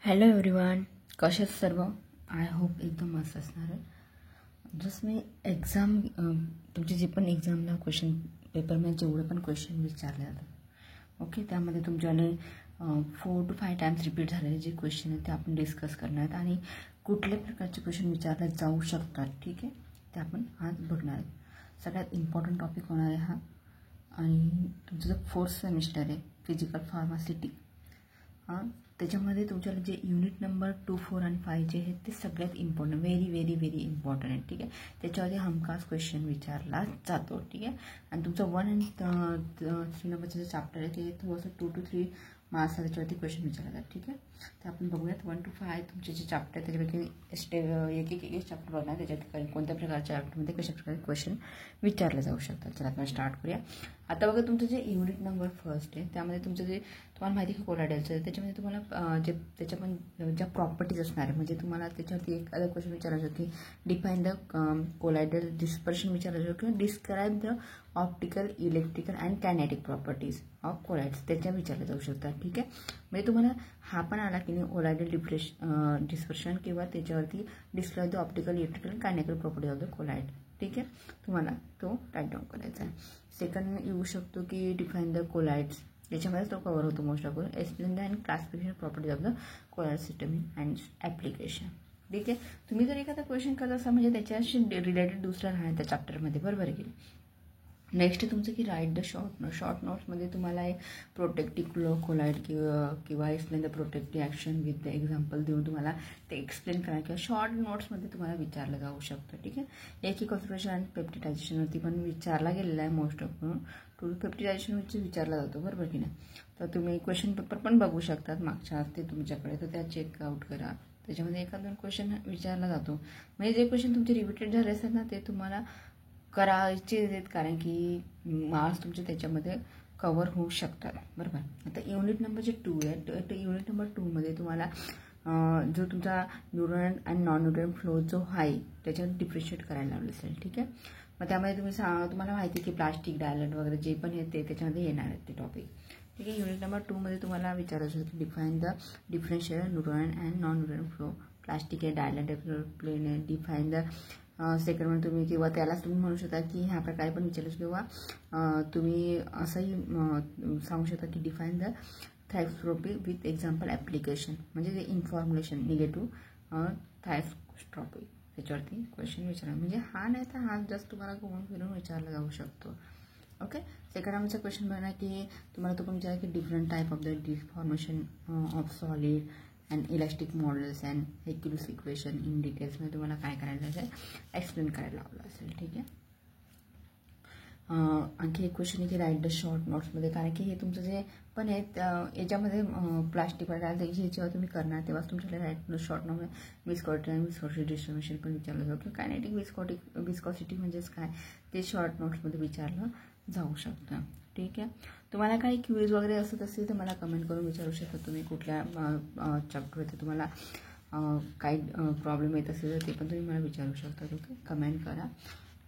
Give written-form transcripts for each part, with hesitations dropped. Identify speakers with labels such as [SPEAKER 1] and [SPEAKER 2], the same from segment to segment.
[SPEAKER 1] Hello everyone, कसे आहेत सर्व? आय होप एकदम मस्त असणार आहे. जस्ट मी एक्झाम तुमची जी पण एक्झामला क्वेश्चन पेपरमध्ये जेवढे पण क्वेश्चन विचारले जातात, ओके, त्यामध्ये तुमच्याने 4 to 5 टाइम्स रिपीट झालेले जे क्वेश्चन आहेत ते आपण डिस्कस करणार आहेत आणि कुठल्या प्रकारचे क्वेश्चन विचारले जाऊ शकतात, ठीक आहे, ते आपण आज बघणार आहेत. सगळ्यात इम्पॉर्टंट टॉपिक होणार आहे हा. आणि तुमचं जो 4th सेमिस्टर आहे फिजिकल फार्मासिटी, त्याच्यामध्ये तुमच्याला जे युनिट नंबर 2, 4 आणि 5 जे आहेत ते सगळ्यात इम्पॉर्टंट, व्हेरी इम्पॉर्टंट आहे, ठीक आहे. त्याच्यामध्ये हमखास क्वेश्चन विचारला जातो, ठीक आहे. आणि तुमचं 1 and 3 नंबरचं जे चॅप्टर आहे ते थोडंसं 2 to 3 मार्क्स त्याच्यावरती क्वेश्चन विचारले जातात, ठीक आहे. तर आपण बघूयात 1 to 5 तुमचे जे चॅप्टर आहे त्याच्यापैकी एक चॅप्टर बघणार, त्याच्यात कोणत्या प्रकारच्या चॅप्टरमध्ये कशा प्रकारे क्वेश्चन विचारले जाऊ शकतात. चला आपण स्टार्ट करूया. आता बघा, तुमचं जे युनिट नंबर 1 आहे त्यामध्ये तुमचं जे तुम्हाला माहिती आहे कोलायडलचं आहे, त्याच्यामध्ये तुम्हाला जे त्याच्या पण ज्या प्रॉपर्टीज असणार आहे, म्हणजे तुम्हाला त्याच्यावरती एक अदर क्वेश्चन विचारायचं की डिफाईन द कोलायडल डिस्पर्शन विचारायचं किंवा describe the optical, electrical and kinetic properties of colloids त्याच्या विचारले जाऊ शकतात, ठीक आहे. म्हणजे तुम्हाला हा पण आला की नाही कोलायडल डिस्पर्शन किंवा त्याच्यावरती describe the optical, electrical kinetic properties of the colloid, ठीक आहे, तुम्हाला तो राईट डाऊन करायचा आहे. सेकंड येऊ शकतो की डिफाईन द कोलाइड्स, याच्यामध्येच तो कव्हर होतो most of all. Explain the and classification properties of the colloid system and application, ठीक आहे. तुम्ही जर एखादा क्वेश्चन करत असाल म्हणजे त्याच्याशी रिलेटेड दुसरा राहणार त्या चॅप्टरमध्ये, बरोबर आहे की. नेक्स्ट तुमचं की राईट द शॉर्ट नोट्समध्ये तुम्हाला एक प्रोटेक्टिव्ह कोलाइड किंवा explain the protective action with the example देऊन तुम्हाला ते एक्सप्लेन करा किंवा शॉर्ट नोट्समध्ये तुम्हाला विचारलं जाऊ शकतं, ठीक आहे. एक कॉन्सन्ट्रेशन आणि पेप्टिडायझेशनवरती पण विचारला गेलेला आहे मोस्ट ऑफ टू पेप्टिडायझेशनवरची विचारला जातो, बरोबर की नाही. तर तुम्ही क्वेश्चन पेपर पण बघू शकतात मागच्या ते तुमच्याकडे, तर त्या चेकआउट करा. त्याच्यामध्ये एखाद 2 क्वेश्चन विचारला जातो, म्हणजे जे क्वेश्चन तुमचे रिपीटेड झाले असतात ना ते तुम्हाला करायचे आहेत, कारण की मार्क्स तुमचे त्याच्यामध्ये कव्हर होऊ शकतात, बरोबर. आता युनिट नंबर जे 2 आहे, युनिट नंबर 2 मध्ये तुम्हाला जो तुमचा Newtonian and non Newtonian flow जो आहे त्याच्यावर डिफ्रेशिएट करायला लावलं असेल, ठीक आहे. मग त्यामध्ये तुम्हाला माहिती आहे की प्लास्टिक, डायलंट वगैरे जे पण आहे ते त्याच्यामध्ये येणार आहेत ते टॉपिक, ठीक आहे. युनिट नंबर 2 मध्ये तुम्हाला विचारायचं होतं की define the differential Newtonian and non Newtonian flow, plastic आहे, डायलंट आहे, प्लेन आहे, डिफाईन द सेकंड मध्ये तुम्ही किंवा त्यालाच तुम्ही म्हणू शकता की ह्या प्रकारे पण विचारू किंवा तुम्ही असंही सांगू शकता की define the thixotropy with example application, म्हणजे जे इन्फॉर्मेशन निगेटिव्ह थायस्ट्रोपी त्याच्यावरती क्वेश्चन विचारा. म्हणजे हा नाही तर हा जस्ट तुम्हाला घुमून फिरून विचारला जाऊ शकतो, ओके. सेकंड आमचा क्वेश्चन बघा की तुम्हाला तो पण विचारा की different type of the deformation of solid and elastic models and एक्युलस इक्वेशन इन डिटेल्समध्ये तुम्हाला काय करायला असेल, एक्सप्लेन करायला लावलं असेल, ठीक आहे. आणखी एक क्वेश्चन आहे की राईट द शॉर्ट नोट्समध्ये, कारण की हे तुमचं जे पण आहे याच्यामध्ये प्लास्टिक वगैरे जेव्हा तुम्ही करणार तेव्हाच तुमच्याकडे write the short note viscosity आणि विस्कॉसिटी डिस्ट्रीब्युशन पण विचारलं जाऊ किंवा कायनेटिक विस्कॉसिटी म्हणजेच काय ते शॉर्ट नोट्समध्ये विचारलं जाऊ शकतं, ठीक आहे. तुम्हाला काही क्यूज वगैरे असत असतील तर मला कमेंट करून विचारू शकता. तुम्ही कुठल्या चॅप्टरवरती तुम्हाला काही प्रॉब्लेम येत असेल तर ते पण तुम्ही मला विचारू शकता, ओके. कमेंट करा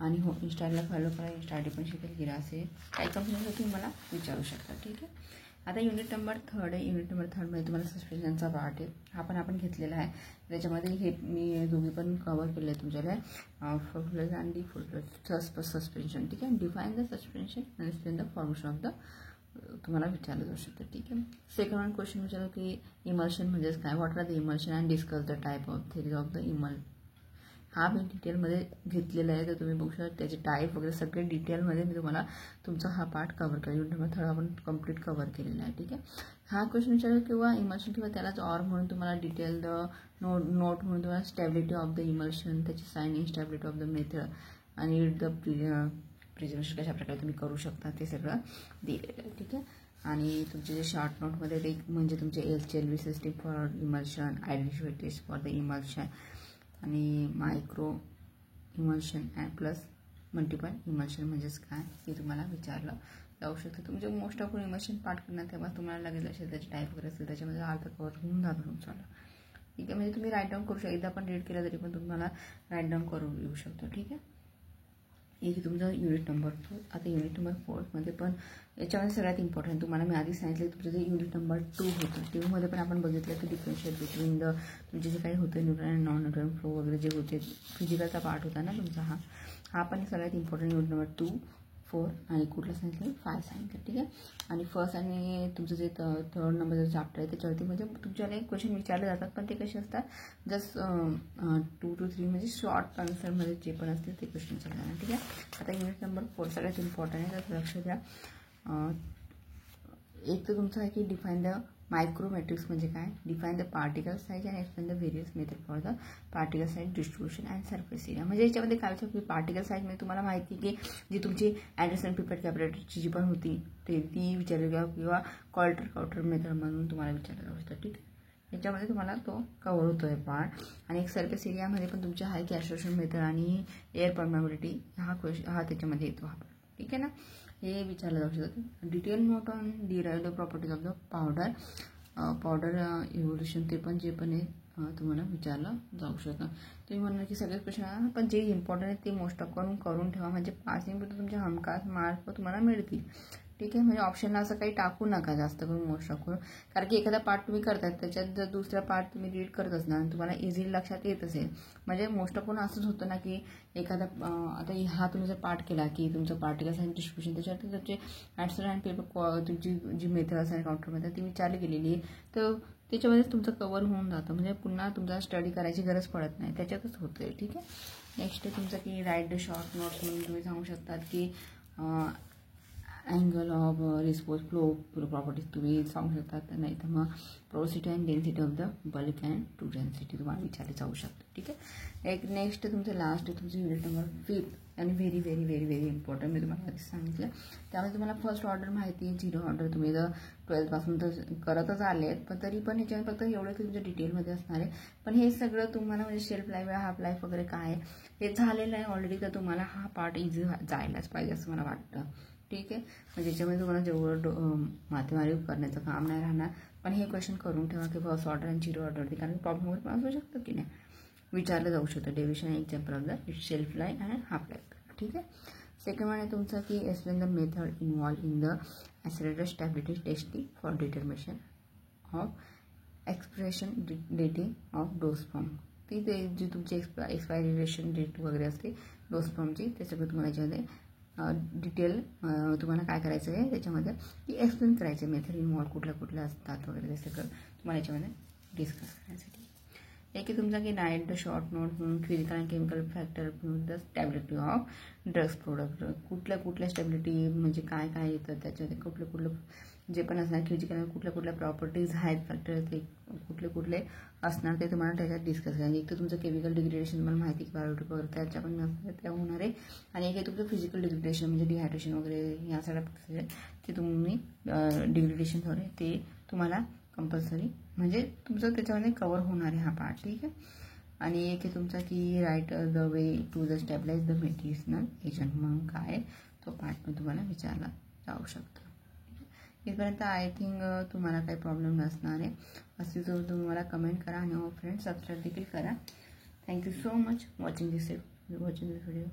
[SPEAKER 1] आणि हो, इंस्टाला फॉलो करा, इंस्टा पण शिकेल गिरा असेल काही कंपनीचं तुम्ही मला विचारू शकता, ठीक आहे. आता युनिट नंबर 3 आहे. युनिट नंबर 3 मध्ये तुम्हाला सस्पेन्शनचा पार्ट आहे, हा पण आपण घेतलेला आहे. त्याच्यामध्ये हे मी दोघी पण कव्हर केले आहे तुमच्याला, फुल आणि डिफुल सस्पेन्शन, ठीक आहे. डिफाईन द सस्पेन्शन आणि explain the formation of the तुम्हाला विचारलं जाऊ शकतं, ठीक आहे. सेकंड क्वेश्चन विचारलं की इमल्शन म्हणजेच काय, what are the emulsion and discuss the type of theory of the emulsion. हा मी डिटेलमध्ये घेतलेला आहे, तर तुम्ही बघू शकता त्याचे टाईप वगैरे सगळे डिटेलमध्ये मी तुम्हाला तुमचा हा पार्ट कव्हर करेल. युनिट नंबर 3 आपण कंप्लीट कव्हर केलेला आहे, ठीक आहे. हा क्वेश्चन विचारला किंवा इमल्शन किंवा त्यालाच ऑर म्हणून तुम्हाला डिटेल द नोट म्हणून तुम्हाला स्टॅबिलिटी ऑफ द इमल्शन, त्याची sign instability of the method आणि द प्रिझर्वेशन कशा प्रकारे तुम्ही करू शकता ते सगळं दिलेलं आहे, ठीक आहे. आणि तुमचे जे शॉर्ट नोटमध्ये ते म्हणजे तुमचे HLV system for emulsion, identify test for the emulsion आणि micro emulsion and plus multiple emulsion म्हणजेच काय हे तुम्हाला विचारलं जाऊ शकतं. तुमचे मोस्ट ऑफ इमल्शन पार्ट करणार तेव्हा तुम्हाला लागेल असेल त्याचे टाईप वगैरे असेल त्याच्यामध्ये अर्थ कव्हर होऊन जातो तुमच्याला, ठीक आहे. म्हणजे तुम्ही राईट डाऊन करू शकता, एकदा पण रीड केलं तरी पण तुम्हाला राईट डाऊन करू येऊ शकतो, ठीक आहे. एक तुमचा युनिट नंबर 4. आता युनिट नंबर 4मध्ये पण याच्यामध्ये सगळ्यात इम्पॉर्टंट तुम्हाला मी आधी सांगितलं तुमचं जे युनिट नंबर 2 होतं तेव्हामध्ये पण आपण बघितलं की डिफरन्शिएट बिटवीन द तुमचे जे काही होतं neutron and non neutron flow वगैरे जे होते फिजिकलचा पार्ट होता ना तुमचा हा पण सगळ्यात इम्पॉर्टंट युनिट नंबर 2, 4 आणि कुठलं सांगितलं 5 सांगितलं. ठीक आहे. आणि फर्स्ट आणि तुमचं जे थर्ड नंबरचं चॅप्टर आहे त्याच्यावरती म्हणजे तुमच्याला एक क्वेश्चन विचारले जातात पण ते कसे असतात जस्ट 2 to 3 म्हणजे शॉर्ट आन्सरमध्ये जे पण असतील ते क्वेश्चन चालणार. ठीक आहे. आता युनिट नंबर 4 सगळ्यात इम्पॉर्टंट आहे तर लक्ष द्या. एक तर तुमचं आहे की डिफाईन द मायक्रोमॅट्रिक्स म्हणजे काय, define the particle size and explain the various method for the particle size distribution and surface area. म्हणजे याच्यामध्ये काय होतं की पार्टिकल साईज म्हणजे तुम्हाला माहिती की जी तुमची अँडरसन पिपेट कॅपरेटरची जी पण होती ती विचारली किंवा काउटर मेथड म्हणून तुम्हाला विचारलं जाऊ शकतं. ठीक आहे. याच्यामध्ये तुम्हाला तो कव्हर होतो आहे पार्ट. आणि एक सरफेस एरियामध्ये पण तुमच्या आहे की ॲब्सॉर्प्शन मेथड आणि एअर परमेबिलिटी हा त्याच्यामध्ये येतो हा. ठीक आहे ना. हे विचारलं जाऊ शकतं. Detail note on derived properties of the powder evolution ते पण जे पण आहे तुम्हाला विचारलं जाऊ शकतं. तुम्ही म्हणणार की सगळे क्वेश्चन पण जे इम्पॉर्टंट आहे ते मोस्ट ऑफ करून ठेवा म्हणजे पासिंगपर्यंत तुमचे हमखास मार्क तुम्हाला मिळतील. ठीक आहे. म्हणजे ऑप्शनला असं काही टाकू नका जास्त करून मोस्ट ऑफ करून, कारण की एखादा पार्ट तुम्ही करताय त्याच्यात जर दुसरा पार्ट तुम्ही रीड करत असणार आणि तुम्हाला इझिली लक्षात येत असेल म्हणजे मोस्ट ऑफ करून असंच होतं ना की एखादा आता हा तुम्ही जर पार्ट केला की तुमचं पार्टिकल साईज डिस्ट्रीब्युशन त्याच्यात तुमचे ॲन्सर अँड पेपर तुमची जी मेथड असेल काउंटर मेथड ती विचारली गेलेली आहे तर त्याच्यामध्येच तुमचं कव्हर होऊन जातं म्हणजे पुन्हा तुमचा स्टडी करायची गरज पडत नाही त्याच्यातच होतं आहे. ठीक आहे. नेक्स्ट तुमचं की राईट द शॉर्ट नोट्स म्हणून तुम्ही सांगू शकतात की angle of response flow properties तुम्ही सांगू शकतात. नाही तर मग porosity and density of the bulk and true density तुम्हाला विचारले जाऊ शकतं. ठीक आहे. एक नेक्स्ट तुमचं लास्ट तुमचं युनिट नंबर 5 आणि very very very very important मी तुम्हाला आधी सांगितलं. त्यामध्ये तुम्हाला फर्स्ट ऑर्डर माहिती आहे, 0 ऑर्डर तुम्ही जर 12पासून तर करतच आले आहेत पण तरी पण ह्याच्यामध्ये फक्त एवढं की तुमच्या डिटेलमध्ये असणार आहे. पण हे सगळं तुम्हाला म्हणजे शेल्फ लाईफ हाफ लाईफ वगैरे काय हे झालेलं आहे ऑलरेडी तर तुम्हाला हा पार्ट इझी जायलाच पाहिजे असं मला वाटतं. ठीक आहे. म्हणजे याच्यामध्ये तुम्हाला जेवढं माथेमारी करण्याचं काम नाही राहणार पण हे क्वेश्चन करून ठेवा की फर्स्ट ऑर्डर आणि 0 ऑर्डरती कारण प्रॉब्लेम वगैरे पण असू शकतं की नाही विचारलं जाऊ शकतं. Derivation example of the shelf life and half life. ठीक आहे. सेकंड वन आहे तुमचं की explain the method involve in the accelerator stability testing for determination of expression dating of dose form. ती ते जी तुमची एक्सपायरेशन डेट वगैरे असते डोस फॉर्मची ते सगळं तुम्हाला याच्यामध्ये डिटेल तुम्हाला काय करायचं आहे त्याच्यामध्ये की एक्सप्लेन करायचं आहे मेथड इन्व्हॉल्व कुठल्या असतात वगैरे ते सगळं तुम्हाला याच्यामध्ये डिस्कस करायसाठी. एक आहे तुमचा की राईट द शॉर्ट नोट म्हणून physical and chemical factor the stability of drugs product. कुठल्या स्टॅबिलिटी म्हणजे काय येतं त्याच्यामध्ये कुठलं जे पण असणार फिजिकल कुठल्या प्रॉपर्टीज आहेत फॅक्टर ते कुठले असणार ते तुम्हाला त्याच्यात डिस्कस करा. एक तर तुमचं केमिकल डिग्रेडेशन तुम्हाला माहिती की बायोटिक वगैरे त्याच्या पण त्या होणार आहे आणि एक आहे तुमचं फिजिकल डिग्रेडेशन म्हणजे डिहायड्रेशन वगैरे या सगळ्या ते तुम्ही डिग्रेडेशन वगैरे ते तुम्हाला कंपल्सरी म्हणजे तुमचं त्याच्यामध्ये कव्हर होणार आहे हा पार्ट. ठीक आहे. आणि एक आहे तुमचा की write the way to the stabilize the medicinal agent म्हणून काय तो पार्ट पण तुम्हाला विचारला जाऊ शकतो. इथपर्यंत आय थिंक तुम्हाला काही प्रॉब्लेम नसणार आहे. असेल तर तुम्हाला कमेंट करा आणि फ्रेंड्स सबस्क्राईब देखील करा. थँक्यू सो मच वॉचिंग दिस व्हिडिओ.